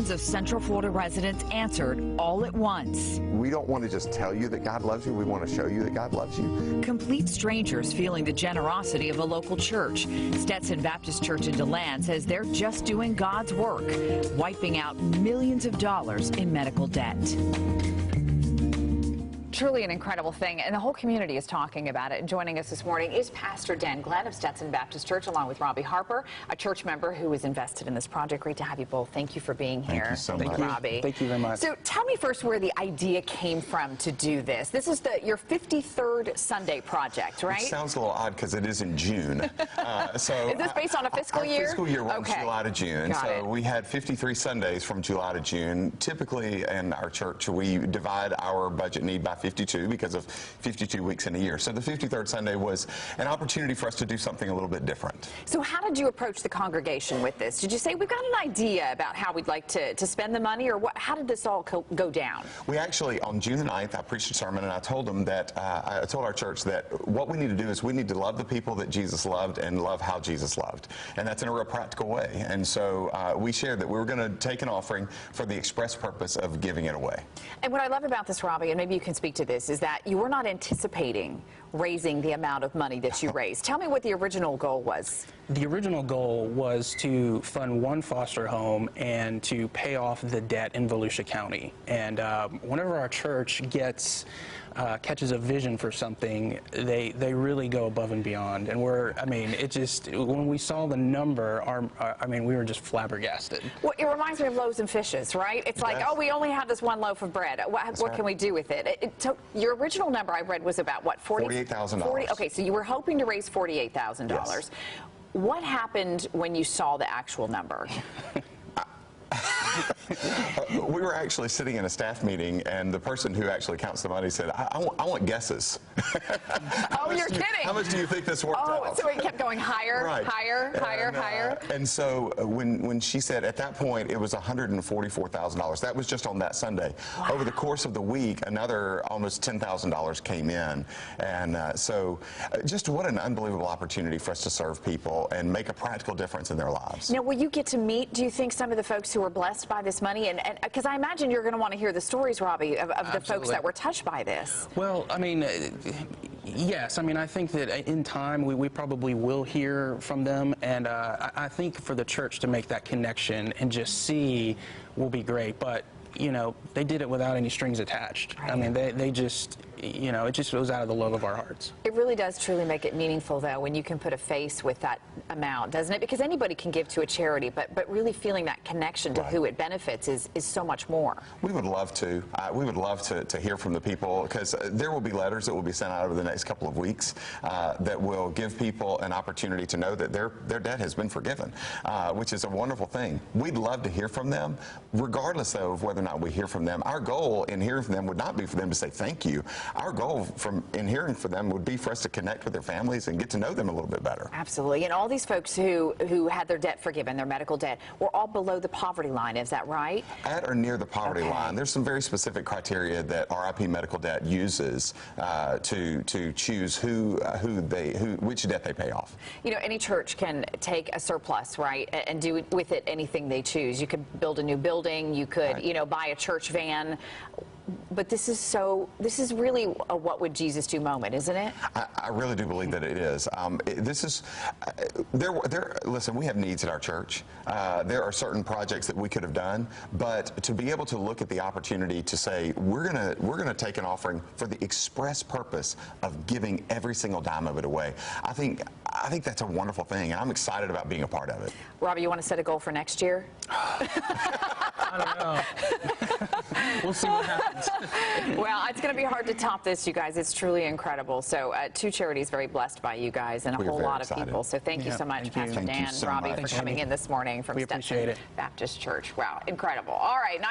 Thousands of Central Florida residents answered all at once. We don't want to just tell you that God loves you. We want to show you that God loves you. Complete strangers feeling the generosity of a local church. Stetson Baptist Church in DeLand says they're just doing God's work, wiping out millions of dollars in medical debt. Truly an incredible thing, and the whole community is talking about it. And joining us this morning is Pastor Dan Glenn of Stetson Baptist Church, along with Robbie Harper, a church member who is invested in this project. Great to have you both. Thank you for being here. Thank you so much. Thank you, Robbie. Thank you very much. So tell me first where the idea came from to do this. This is your 53rd Sunday project, right? It sounds a little odd because it is in June. Is this based on a fiscal year? Our fiscal year runs July to June. Got it. We had 53 Sundays from July to June. Typically in our church, we divide our budget need by 52 because of 52 weeks in a year. So the 53rd Sunday was an opportunity for us to do something a little bit different. So how did you approach the congregation with this? Did you say, we've got an idea about how we'd like to spend the money, or what? How did this all go down? We actually, on June the 9th, I preached a sermon, and I told them that, I told our church that what we need to do is we need to love the people that Jesus loved and love how Jesus loved. And that's in a real practical way. And so we shared that we were going to take an offering for the express purpose of giving it away. And what I love about this, Robbie, and maybe you can speak to this, is that you were not anticipating raising the amount of money that you raised. Tell me what the original goal was. The original goal was to fund one foster home and to pay off the debt in Volusia County. And whenever our church catches a vision for something, they really go above and beyond. And when we saw the number, we were just flabbergasted. Well, it reminds me of loaves and fishes, right? It's like, oh, we only have this one loaf of bread. What can we do with it? Your original number I read was about what, $48,000. Okay, so you were hoping to raise $48,000. Yes. What happened when you saw the actual number? We were actually sitting in a staff meeting, and the person who actually counts the money said, I want guesses. Oh, you're kidding. How much do you think this worked out? Oh, so it kept going higher, right. higher. And so when she said, at that point, it was $144,000. That was just on that Sunday. Wow. Over the course of the week, another almost $10,000 came in. And so just what an unbelievable opportunity for us to serve people and make a practical difference in their lives. Now, will you get to meet, do you think, some of the folks who were blessed by this money? And because I imagine you're going to want to hear the stories, Robbie, of the folks that were touched by this. Well, yes. I think that in time we probably will hear from them. And I think for the church to make that connection and just see will be great. But, they did it without any strings attached. Right. They just, it just goes out of the love of our hearts. It really does truly make it meaningful, though, when you can put a face with that amount, doesn't it? Because anybody can give to a charity, but really feeling that connection to who it benefits is so much more. We would love to. We would love to hear from the people, because there will be letters that will be sent out over the next couple of weeks that will give people an opportunity to know that their debt has been forgiven, which is a wonderful thing. We'd love to hear from them, regardless though of whether or not we hear from them. Our goal in hearing from them would not be for them to say thank you. Our goal in hearing from them would be for us to connect with their families and get to know them a little bit better. Absolutely. And all these folks who had their debt forgiven, their medical debt, were all below the poverty line. Is that right? At or near the poverty line. There's some very specific criteria that RIP Medical Debt uses to choose which debt they pay off. Any church can take a surplus, right, and do with it anything they choose. You could build a new building. You could, buy a church van. But this is really a what would Jesus do moment, isn't it? I really do believe that it is. Listen, we have needs at our church. There are certain projects that we could have done, but to be able to look at the opportunity to say, we're gonna take an offering for the express purpose of giving every single dime of it away. I think that's a wonderful thing, and I'm excited about being a part of it. Robbie, you want to set a goal for next year? I don't know. We'll see what happens. Well, it's going to be hard to top this, you guys. It's truly incredible. So, two charities very blessed by you guys and a whole lot of people. So, thank you so much, Pastor Dan, Robbie, for coming in this morning from Stetson Baptist Church. Wow, incredible. All right.